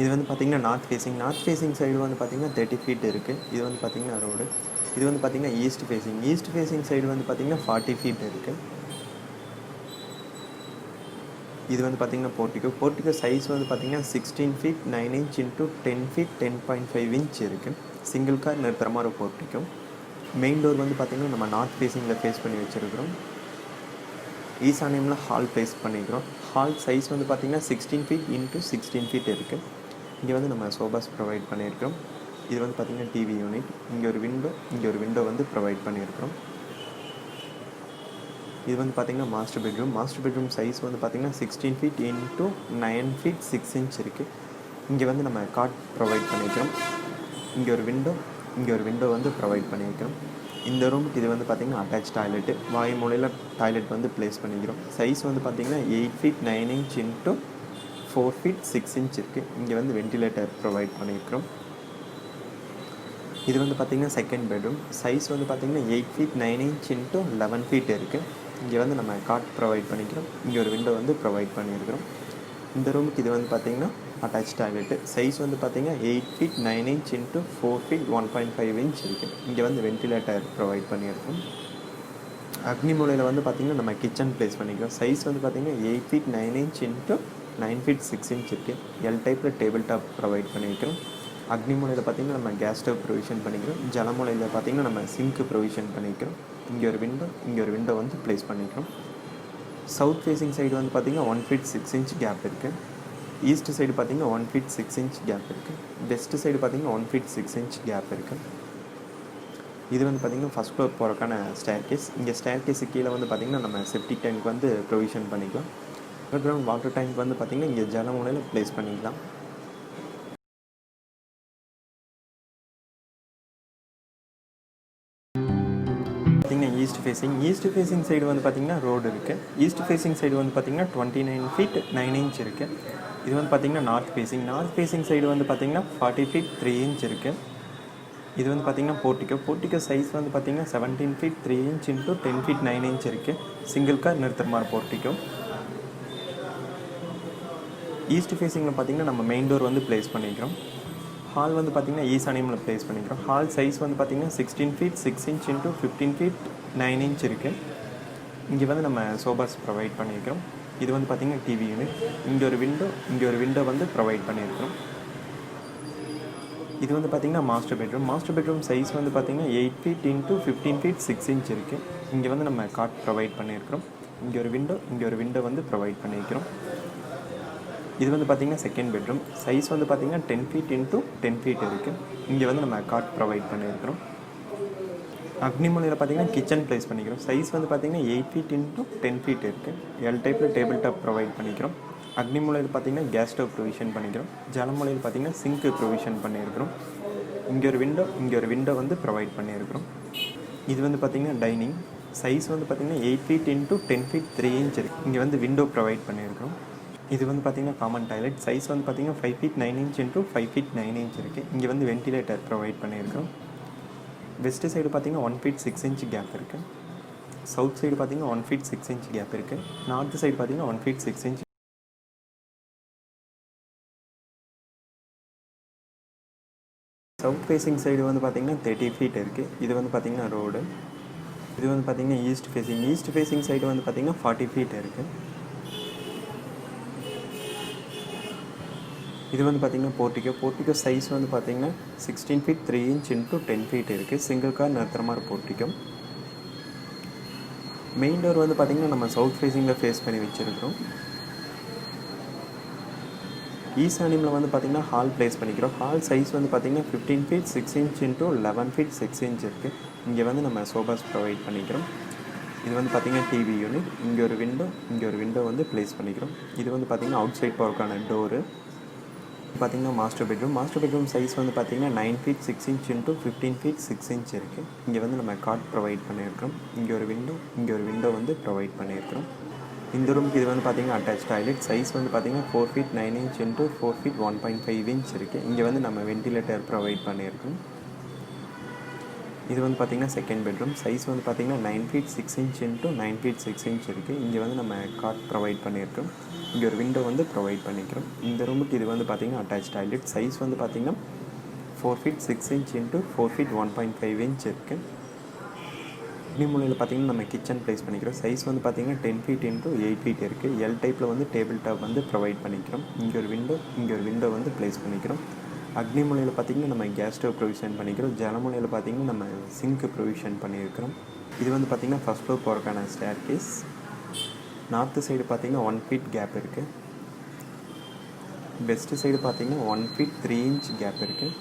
இது வந்து பார்த்திங்கன்னா நார்த் ஃபேஸிங் சைடு வந்து பார்த்திங்கன்னா 30 ஃபீட் இருக்குது. இது வந்து பார்த்திங்கன்னா ரோடு. இது வந்து பார்த்திங்கன்னா ஈஸ்ட் ஃபேஸிங் சைடு வந்து பார்த்திங்கன்னா 40 ஃபீட் இருக்குது. இது வந்து பார்த்திங்கன்னா போர்ட்டிகோ சைஸ் வந்து பார்த்திங்கன்னா 16 feet 9 inch into 10 feet 10.5 inch இருக்குது. சிங்கிள் கார் நிறுத்துகிற மாதிரி போர்ட்டிகோ. மெயின் டோர் வந்து பார்த்திங்கன்னா நம்ம நார்த் ஃபேஸிங்கில் ஃபேஸ் பண்ணி வச்சுருக்கிறோம். ஈசானியமில் ஹால் ப்ளேஸ் பண்ணிக்கிறோம். ஹால் சைஸ் வந்து பார்த்திங்கன்னா 16 ஃபீட் இன்ட்டு 16 ஃபீட் இருக்குது. இங்கே வந்து நம்ம சோபாஸ் ப்ரொவைட் பண்ணியிருக்கிறோம். இது வந்து பார்த்திங்கன்னா டிவி யூனிட். இங்கே ஒரு விண்டோ வந்து ப்ரொவைட் பண்ணியிருக்கிறோம். இது வந்து பார்த்திங்கன்னா மாஸ்டர் பெட்ரூம் சைஸ் வந்து பார்த்திங்கன்னா 16 ஃபீட் இன்ட்டு 9 ஃபீட் 6 இன்ச் இருக்குது. இங்கே வந்து நம்ம காட் ப்ரொவைட் பண்ணியிருக்கிறோம். இங்கே ஒரு விண்டோ வந்து ப்ரொவைட் பண்ணியிருக்கிறோம். இந்த ரூமுக்கு இது வந்து பார்த்திங்கன்னா அட்டாச் டாய்லெட்டு. வாயு மூலையில் டாய்லெட் வந்து ப்ளேஸ் பண்ணிக்கிறோம். சைஸ் வந்து பார்த்திங்கன்னா 8 feet 9 inch into 4 feet 6 inch இருக்குது. இங்கே வந்து வென்டிலேட்டர் ப்ரொவைட் பண்ணியிருக்கிறோம். இது வந்து பார்த்திங்கன்னா செகண்ட் பெட்ரூம். சைஸ் வந்து பார்த்திங்கன்னா 8 ஃபீட் 9 இன்ச் இன்ட்டு 11 ஃபீட் இருக்குது. இங்கே வந்து நம்ம காட் ப்ரொவைட் பண்ணிக்கிறோம். இங்கே ஒரு விண்டோ வந்து ப்ரொவைட் பண்ணியிருக்கிறோம். இந்த ரூமுக்கு இது வந்து பார்த்திங்கன்னா அட்டாச் டாய்லெட்டு. சைஸ் வந்து பார்த்திங்கன்னா 8 feet 9 inch into 4 feet 1.5 inch இருக்குது. இங்கே வந்து வென்டிலேட்டர் ப்ரொவைட் பண்ணியிருக்கோம். அக்னி மூலையில் வந்து பார்த்திங்கன்னா நம்ம கிச்சன் ப்ளேஸ் பண்ணிக்கிறோம். சைஸ் வந்து பார்த்திங்கன்னா 8 feet 9 inch into 9 feet 6 inch இருக்குது. எல் டைப்பில் டேபிள் டாப் ப்ரொவைட் பண்ணியிருக்கிறோம். அக்னி மூலையில் பார்த்திங்கன்னா நம்ம கேஸ் ஸ்டவ் ப்ரொவிஷன் பண்ணிக்கிறோம். ஜலமூலையில் பார்த்திங்கன்னா நம்ம சிங்க்கு ப்ரொவிஷன் பண்ணிக்கிறோம். இங்கே ஒரு விண்டோ வந்து ப்ளேஸ் பண்ணிக்கிறோம். சவுத் ஃபேஸிங் சைடு வந்து பார்த்திங்கன்னா 1 ஃபீட் 6 இன்ச் கேப் இருக்குது. ஈஸ்ட் சைடு பார்த்திங்கன்னா 1 ஃபீட் 6 இன்ச் கேப் இருக்குது. வெஸ்ட் சைடு பார்த்திங்கன்னா 1 ஃபீட் 6 இன்ச் கேப் இருக்குது. இது வந்து பார்த்திங்கன்னா ஃபஸ்ட் ஃப்ளோர் போகிறக்கான ஸ்டேர் கேஸ். இங்கே ஸ்டேர் கேஸு கீழே வந்து பார்த்திங்கன்னா நம்ம செப்டிக் டேங்க் வந்து ப்ரொவிஷன் பண்ணிக்கலாம். அப்புறம் வாட்டர் டேங்க் வந்து பார்த்திங்கன்னா இங்கே ஜலமூலையில் ப்ளேஸ் பண்ணிக்கலாம். பார்த்திங்கன்னா ஈஸ்ட் ஃபேஸிங் சைடு வந்து பார்த்திங்கன்னா ரோடு இருக்குது. ஈஸ்ட் ஃபேஸிங் சைடு வந்து பார்த்திங்கன்னா 29 ஃபீட் 9 இன்ச் இருக்குது. இது வந்து பார்த்திங்கன்னா நார்த் ஃபேஸிங் சைடு வந்து பார்த்திங்கன்னா 40 ஃபீட் 3 இன்ச் இருக்குது. இது வந்து பார்த்திங்கன்னா போர்ட்டிகோ சைஸ் வந்து பார்த்திங்கன்னா 17 feet 3 inch into 10 feet 9 inch இருக்குது. சிங்கிள் கார் நிறுத்துகிற மாதிரி போர்ட்டிகோ. ஈஸ்ட் ஃபேஸிங்கில் பார்த்திங்கன்னா நம்ம மெயின் டோர் வந்து ப்ளேஸ் பண்ணிக்கிறோம். ஹால் வந்து பார்த்திங்கன்னா ஈசானியமில் ப்ளேஸ் பண்ணிக்கிறோம். ஹால் சைஸ் வந்து பார்த்திங்கன்னா 16 feet 6 inch into 15 feet 9 inch இருக்குது. இங்கே வந்து நம்ம சோபாஸ் ப்ரொவைட் பண்ணியிருக்கிறோம். இது வந்து பார்த்திங்கன்னா டிவி யூனிட். இங்கே ஒரு விண்டோ வந்து ப்ரொவைட் பண்ணியிருக்கிறோம். இது வந்து பார்த்திங்கன்னா மாஸ்டர் பெட்ரூம் சைஸ் வந்து பார்த்திங்கன்னா 8 ஃபீட் இன்ட்டு 15 ஃபீட் 6 இன்ச் இருக்குது. இங்கே வந்து நம்ம காட் ப்ரொவைட் பண்ணியிருக்கிறோம். இங்கே ஒரு விண்டோ வந்து ப்ரொவைட் பண்ணியிருக்கிறோம். இது வந்து பார்த்திங்கன்னா செகண்ட் பெட்ரூம். சைஸ் வந்து பார்த்திங்கன்னா 10 ஃபீட் இன்ட்டு 10 ஃபீட் இருக்குது. இங்கே வந்து நம்ம காட் ப்ரொவைட் பண்ணியிருக்கிறோம். அக்னி மூலையில் பார்த்திங்கன்னா கிச்சன் ப்ளேஸ் பண்ணிக்கிறோம். சைஸ் வந்து பார்த்திங்கன்னா 8 ஃபீட் இன்ட்டு 10 ஃபீட் இருக்குது. எல் டைப்பில் டேபிள் டாப் ப்ரொவைட் பண்ணிக்கிறோம். அக்னி மூலையில் பார்த்திங்கன்னா கேஸ் ஸ்டவ் ப்ரொவிஷன் பண்ணிக்கிறோம். ஜலமூலையில் பார்த்திங்கன்னா சிங்க்கு ப்ரொவிஷன் பண்ணியிருக்கிறோம். இங்கே ஒரு விண்டோ வந்து ப்ரொவைட் பண்ணியிருக்கிறோம். இது வந்து பார்த்திங்கன்னா டைனிங். சைஸ் வந்து பார்த்திங்கன்னா 8 ஃபீட் இன்ட்டு 10 ஃபீட் 3 இன்ச் இருக்குது. இங்கே வந்து விண்டோ ப்ரொவைட் பண்ணியிருக்கிறோம். இது வந்து பார்த்திங்கன்னா காமன் டாய்லெட். சைஸ் வந்து பார்த்திங்கன்னா 5 feet 9 inch into 5 feet 9 inch இருக்குது. இங்கே வந்து வென்டிலேட்டர் ப்ரொவைட் பண்ணியிருக்கிறோம். வெஸ்ட் சைடு பார்த்திங்கன்னா 1 ஃபீட் 6 இன்ச் கேப் இருக்குது. சவுத் சைடு பார்த்திங்கன்னா 1 ஃபீட் 6 இன்ச் கேப் இருக்குது. நார்த் சைடு பார்த்திங்கன்னா 1 feet 6 inch. South facing side வந்து பார்த்திங்கன்னா 30 ஃபீட் இருக்குது. இது வந்து பார்த்திங்கன்னா ரோடு. இது வந்து பார்த்திங்கன்னா ஈஸ்ட் ஃபேஸிங் சைடு வந்து பார்த்திங்கன்னா 40 ஃபீட் இருக்குது. இது வந்து பார்த்திங்கன்னா போர்ட்டிகோ சைஸ் வந்து பார்த்திங்கன்னா 16 ஃபீட் 3 இன்ச் இன்ட்டு 10 ஃபீட் இருக்குது. சிங்கிள் கார் நிறுத்துகிற மாதிரி போர்ட்டிகோ. மெயின் டோர் வந்து பார்த்திங்கன்னா நம்ம சவுத் ஃபேஸிங்கில் ஃபேஸ் பண்ணி வச்சுருக்கிறோம். ஈசானியமில் வந்து பார்த்திங்கன்னா ஹால் ப்ளேஸ் பண்ணிக்கிறோம். ஹால் சைஸ் வந்து பார்த்திங்கன்னா 15 feet 6 inch into 11 feet 6 inch இருக்குது. இங்கே வந்து நம்ம சோபாஸ் ப்ரொவைட் பண்ணிக்கிறோம். இது வந்து பார்த்திங்கன்னா டிவி யூனிட். இங்கே ஒரு விண்டோ வந்து ப்ளேஸ் பண்ணிக்கிறோம். இது வந்து பார்த்திங்கன்னா அவுட் சைட் போகிறதுக்கான டோரு. பார்த்திங்கன்னா மாஸ்டர் பெட்ரூம் சைஸ் வந்து பார்த்திங்கன்னா 9 feet 6 inch into 15 feet 6 inch இருக்குது. இங்கே வந்து நம்ம காட் ப்ரொவைட் பண்ணியிருக்கிறோம். இங்கே ஒரு விண்டோ வந்து ப்ரொவைட் பண்ணியிருக்கிறோம். இந்த ரூமுக்கு இது வந்து பார்த்திங்கன்னா அட்டாச் டாய்லெட். சைஸ் வந்து பார்த்திங்கன்னா 4 feet 9 inch into 4 feet 1.5 inch இருக்குது. இங்கே வந்து நம்ம வென்டிலேட்டர் ப்ரொவைட் பண்ணியிருக்கோம். இது வந்து பார்த்திங்கன்னா செகண்ட் பெட்ரூம். சைஸ் வந்து பார்த்திங்கன்னா 9 feet 6 inch into 9 feet 6 inch இருக்குது. இங்கே வந்து நம்ம காட் ப்ரொவைட் பண்ணியிருக்கோம். இங்கே ஒரு விண்டோ வந்து ப்ரொவைட் பண்ணிக்கிறோம். இந்த ரூமுக்கு இது வந்து பார்த்திங்கன்னா அட்டாச் டாய்லெட். சைஸ் வந்து பார்த்திங்கன்னா 4 feet 6 inch into 4 feet 1.5 inch இருக்குது. மூலையில் பார்த்திங்கன்னா நம்ம கிச்சன் ப்ளேஸ் பண்ணிக்கிறோம். சைஸ் வந்து பார்த்திங்கன்னா 10 ஃபீட் இன்ட்டு 8 ஃபீட் இருக்குது. எல் டைப்பில் வந்து டேபிள் டாப் வந்து ப்ரொவைட் பண்ணிக்கிறோம். இங்கே ஒரு விண்டோ வந்து ப்ளேஸ் பண்ணிக்கிறோம். அக்னி மூலையில் பார்த்திங்கன்னா நம்ம கேஸ் ஸ்டவ் ப்ரொவிஷன் பண்ணிக்கிறோம். ஜலமூலையில் பார்த்திங்கன்னா நம்ம சிங்க் ப்ரொவிஷன் பண்ணியிருக்கிறோம். இது வந்து பார்த்திங்கன்னா ஃபஸ்ட் ஃப்ளோர் போகிறக்கான ஸ்டேர் கேஸ். நார்த்து சைடு பார்த்திங்கன்னா 1 ஃபீட் கேப் இருக்குது. வெஸ்ட்டு சைடு பார்த்திங்கன்னா 1 ஃபீட் 3 இன்ச் கேப் இருக்குது.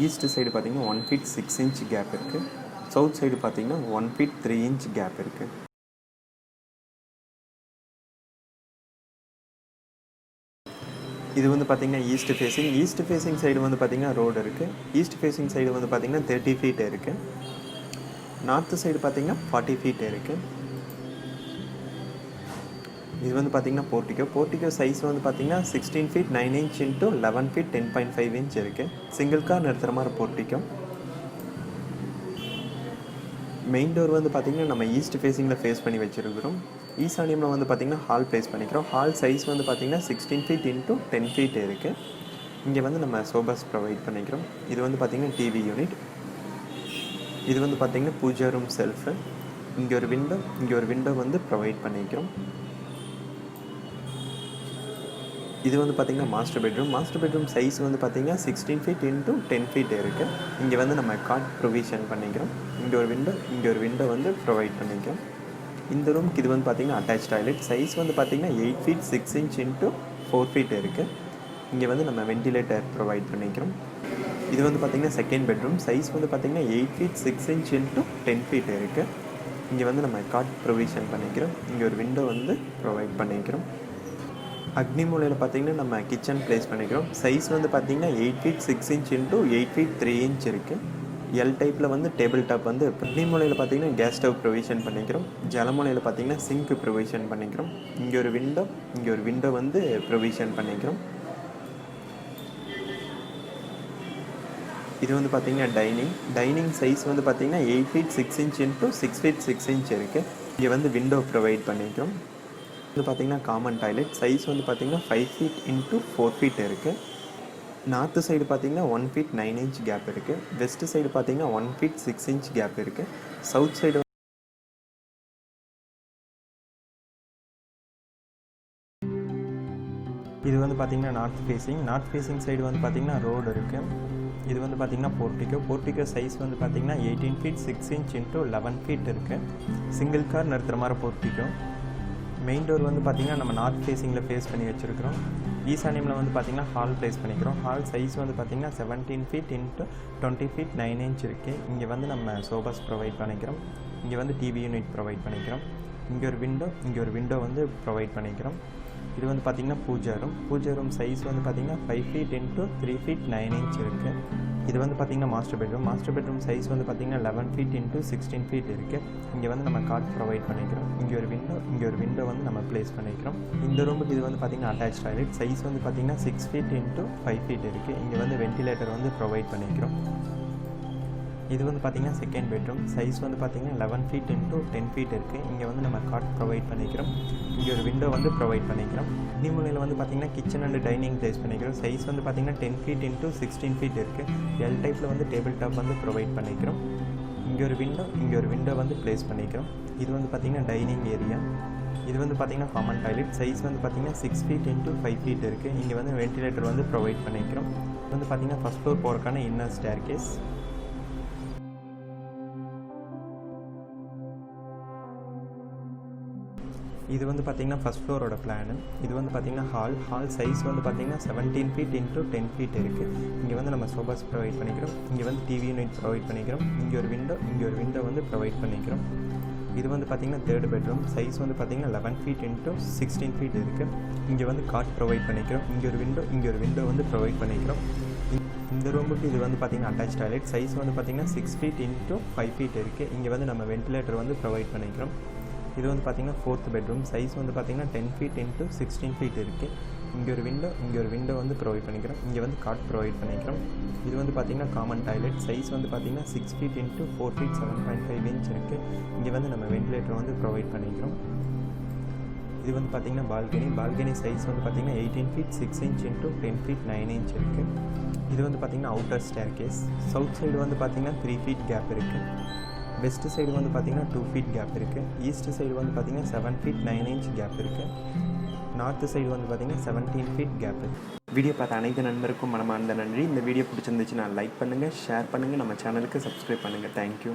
ஈஸ்ட்டு சைடு பார்த்திங்கன்னா 1 ஃபீட் 6 இன்ச் கேப் இருக்குது. சவுத் சைடு பார்த்திங்கன்னா 1 ஃபீட் 3 இன்ச் கேப் இருக்குது. இது வந்து பார்த்திங்கன்னா ஈஸ்ட் ஃபேஸிங் சைடு வந்து பார்த்திங்கன்னா ரோடு இருக்குது. ஈஸ்ட் ஃபேஸிங் சைடு வந்து பார்த்திங்கன்னா 30 ஃபீட் இருக்குது. நார்த்து சைடு பார்த்திங்கன்னா 40 ஃபீட் இருக்குது. இது வந்து பார்த்திங்கன்னா போர்ட்டிகோ சைஸ் வந்து பார்த்திங்கன்னா 16 feet 9 inch into 11 feet 10.5 inch இருக்குது. சிங்கிள் கார் நிறுத்துகிற மாதிரி போர்ட்டிகோ. மெயின் டோர் வந்து பார்த்திங்கன்னா நம்ம ஈஸ்ட் ஃபேஸிங்கில் ஃபேஸ் பண்ணி வச்சுருக்கிறோம். ஈசானியமில் வந்து பார்த்திங்கன்னா ஹால் ப்ளேஸ் பண்ணிக்கிறோம். ஹால் சைஸ் வந்து பார்த்திங்கன்னா 16 ஃபீட் இன்ட்டு 10 ஃபீட் இருக்குது. இங்கே வந்து நம்ம சோபாஸ் ப்ரொவைட் பண்ணிக்கிறோம். இது வந்து பார்த்திங்கன்னா டிவி யூனிட். இது வந்து பார்த்திங்கன்னா பூஜா ரூம் செல்ஃபு. இங்கே ஒரு விண்டோ வந்து ப்ரொவைட் பண்ணிக்கிறோம். இது வந்து பார்த்திங்கன்னா மாஸ்டர் பெட்ரூம் சைஸ் வந்து பார்த்திங்கன்னா 16 ஃபீட் இன்ட்டு 10 ஃபீட் இருக்குது. இங்கே வந்து நம்ம காட் ப்ரொவிஷன் பண்ணிக்கிறோம். இங்கே ஒரு விண்டோ வந்து ப்ரொவைட் பண்ணிக்கிறோம். இந்த ரூமுக்கு இது வந்து பார்த்திங்கன்னா அட்டாச் டாய்லெட். சைஸ் வந்து பார்த்திங்கன்னா 8 ஃபீட் 6 இன்ச் இன்ட்டு 4 ஃபீட் இருக்குது. இங்கே வந்து நம்ம வென்டிலேட்டர் ப்ரொவைட் பண்ணிக்கிறோம். இது வந்து பார்த்திங்கன்னா செகண்ட் பெட்ரூம். சைஸ் வந்து பார்த்திங்கன்னா 8 ஃபீட் 6 இன்ச் இன்ட்டு 10 ஃபீட் இருக்குது. இங்கே வந்து நம்ம காட் ப்ரொவிஷன் பண்ணிக்கிறோம். இங்கே ஒரு விண்டோ வந்து ப்ரொவைட் பண்ணிக்கிறோம். அக்னி மூலையில் பார்த்திங்கன்னா நம்ம கிச்சன் ப்ளேஸ் பண்ணிக்கிறோம். சைஸ் வந்து பார்த்திங்கன்னா 8 feet 6 inch into 8 feet 3 inch இருக்குது. எல் டைப்பில் வந்து டேபிள் டாப் வந்து அக்னி மூலையில் பார்த்திங்கன்னா கேஸ் ஸ்டவ் ப்ரொவிஷன் பண்ணிக்கிறோம். ஜலமூலையில் பார்த்திங்கன்னா சிங்க் ப்ரொவிஷன் பண்ணிக்கிறோம். இங்கே ஒரு விண்டோ வந்து ப்ரொவிஷன் பண்ணிக்கிறோம். இது வந்து பார்த்திங்கன்னா டைனிங் சைஸ் வந்து பார்த்திங்கன்னா 8 feet 6 inch into 6 feet 6 inch இருக்குது. இங்கே வந்து விண்டோ ப்ரொவைட் பண்ணிக்கிறோம். இது பார்த்திங்கன்னா காமன் டாய்லெட். சைஸ் வந்து பார்த்திங்கன்னா 5 ஃபீட் இன்ட்டு 4 ஃபீட் இருக்குது. நார்த்து சைடு பார்த்திங்கன்னா 1 ஃபீட் 9 இன்ச் கேப் இருக்குது. வெஸ்ட்டு சைடு பார்த்திங்கன்னா 1 ஃபீட் 6 இன்ச் கேப் இருக்குது. சவுத் சைடு இது வந்து பார்த்திங்கன்னா நார்த் ஃபேஸிங் சைடு வந்து பார்த்திங்கன்னா ரோடு இருக்குது. இது வந்து பார்த்திங்கன்னா போர்ட்டிகோ சைஸ் வந்து பார்த்திங்கன்னா 18 ஃபீட் 6 இன்ச் இன்ட்டு 11 ஃபீட் இருக்குது. சிங்கிள் கார் நிறுத்துகிற மாதிரி போர்ட்டிகோ. மெயின் டோர் வந்து பார்த்திங்கன்னா நம்ம நார்த் ஃபேஸிங்கில் ஃபேஸ் பண்ணி வச்சுருக்கிறோம். ஈசானியமில் வந்து பார்த்திங்கன்னா ஹால் ப்ளேஸ் பண்ணிக்கிறோம். ஹால் சைஸ் வந்து பார்த்திங்கன்னா 17 ஃபீட் இன்ட்டு 20 ஃபீட் 9 இன்ச் இருக்குது. இங்கே வந்து நம்ம சோபாஸ் ப்ரொவைட் பண்ணிக்கிறோம். இங்கே வந்து டிவி யூனிட் ப்ரொவைட் பண்ணிக்கிறோம். இங்கே ஒரு விண்டோ வந்து ப்ரொவைட் பண்ணிக்கிறோம். இது வந்து பார்த்திங்கன்னா பூஜா ரூம் சைஸ் வந்து பார்த்திங்கன்னா 5 ஃபீட் இன்ட்டு 3 ஃபீட் 9 இன்ச் இருக்குது. இது வந்து பார்த்திங்கன்னா மாஸ்டர் பெட்ரூம் சைஸ் வந்து பார்த்திங்கன்னா 11 ஃபீட் இன்ட்டு 16 ஃபீட் இருக்குது. இங்கே வந்து நம்ம காட் ப்ரொவைட் பண்ணிக்கிறோம். இங்கே ஒரு விண்டோ வந்து நம்ம ப்ளேஸ் பண்ணிக்கிறோம். இந்த ரூமுக்கு இது வந்து பார்த்திங்கன்னா அட்டாச் டாய்லெட். சைஸ் வந்து பார்த்திங்கன்னா 6 ஃபீட் இன்ட்டு 5 ஃபீட் இருக்குது. இங்கே வந்து வென்டிலேட்டர் வந்து ப்ரொவைட் பண்ணிக்கிறோம். இது வந்து பார்த்திங்கன்னா செகண்ட் பெட்ரூம். சைஸ் வந்து பார்த்திங்கன்னா 11 ஃபீட் இன்ட்டு 10 ஃபீட் இருக்குது. இங்கே வந்து நம்ம காட் ப்ரொவைட் பண்ணிக்கிறோம். இங்கே ஒரு விண்டோ வந்து ப்ரொவைட் பண்ணிக்கிறோம். மூலையில் வந்து பார்த்திங்கன்னா கிச்சன் அண்ட் டைனிங் ப்ளேஸ் பண்ணிக்கிறோம். சைஸ் வந்து பார்த்திங்கன்னா 10 ஃபீட் இன்ட்டு 16 ஃபீட் இருக்குது. எல் டைப்பில் வந்து டேபிள் டாப் வந்து ப்ரொவைட் பண்ணிக்கிறோம். இங்கே ஒரு விண்டோ வந்து ப்ளேஸ் பண்ணிக்கிறோம். இது வந்து பார்த்திங்கன்னா டைனிங் ஏரியா. இது வந்து பார்த்திங்கன்னா காமன் டாய்லெட். சைஸ் வந்து பார்த்திங்கன்னா 6 ஃபீட் இன்ட்டு 5 ஃபீட் இருக்குது. இங்கே வந்து வென்டிலேட்டர் வந்து ப்ரொவைட் பண்ணிக்கிறோம். இது வந்து பார்த்திங்கன்னா ஃபஸ்ட் ஃப்ளோர் போகிறக்கான இன்னர் ஸ்டேர் கேஸ். இது வந்து பார்த்திங்கன்னா ஃபஸ்ட் ஃப்ளோரோட பிளானு. இது வந்து பார்த்திங்கன்னா ஹால் சைஸ் வந்து பார்த்திங்கன்னா 17 ஃபீட் இன்ட்டு 10 ஃபீட் இருக்குது. இங்கே வந்து நம்ம சோபாஸ் ப்ரொவைட் பண்ணிக்கிறோம். இங்கே வந்து டிவி யூனிட் ப்ரொவைட் பண்ணிக்கிறோம். இங்கே ஒரு விண்டோ வந்து ப்ரொவைட் பண்ணிக்கிறோம். இது வந்து பார்த்திங்கன்னா தேர்ட் பெட்ரூம். சைஸ் வந்து பார்த்திங்கன்னா 11 ஃபீட் இன்ட்டு 16 ஃபீட் இருக்குது. இங்கே வந்து காட் ப்ரொவைட் பண்ணிக்கிறோம். இங்கே ஒரு விண்டோ வந்து ப்ரொவைட் பண்ணிக்கிறோம். இந்த ரூமுக்கு இது வந்து பார்த்திங்கன்னா அட்டாச் டாய்லெட். சைஸ் வந்து பார்த்திங்கன்னா 6 ஃபீட் இன்ட்டு 5 ஃபீட் இருக்குது. இங்கே வந்து நம்ம வென்டிலேட்டர் வந்து ப்ரொவைட் பண்ணிக்கிறோம். இது வந்து பார்த்திங்கன்னா ஃபோர்த் பெட்ரூம். சைஸ் வந்து பார்த்திங்கன்னா 10 ஃபீட் இன்ட்டு 16 ஃபீட் இருக்குது. இங்கே ஒரு விண்டோ வந்து ப்ரொவைட் பண்ணிக்கிறோம். இங்கே வந்து காட் ப்ரொவைட் பண்ணிக்கிறோம். இது வந்து பார்த்திங்கன்னா காமன் டாய்லெட். சைஸ் வந்து பார்த்திங்கன்னா 6 feet into 4 feet 7.5 inch இருக்குது. இங்கே வந்து நம்ம வென்டிலேட்டர் வந்து ப்ரொவைட் பண்ணிக்கிறோம். இது வந்து பார்த்திங்கன்னா பால்கனி சைஸ் வந்து பார்த்திங்கன்னா 18 feet 6 inch into 10 feet 9 inch இருக்குது. இது வந்து பார்த்திங்கன்னா outer staircase. South side வந்து பார்த்திங்கன்னா 3 feet கேப் இருக்குது. வெஸ்ட் சைடு வந்து பார்த்திங்கன்னா 2 feet கேப் இருக்குது. ஈஸ்ட் சைடு வந்து பார்த்திங்கன்னா 7 feet 9 inch கேப் இருக்குது. நார்த்து சைடு வந்து பார்த்திங்கன்னா 17 feet கேப் இருக்குது. வீடியோ பார்த்த அனைத்து நண்பருக்கும் மனமார்ந்த நன்றி. இந்த வீடியோ பிடிச்சிருந்துச்சுன்னா லைக் பண்ணுங்கள், ஷேர் பண்ணுங்கள், நம்ம சேனலுக்கு சப்ஸ்கிரைப் பண்ணுங்கள். தேங்க்யூ.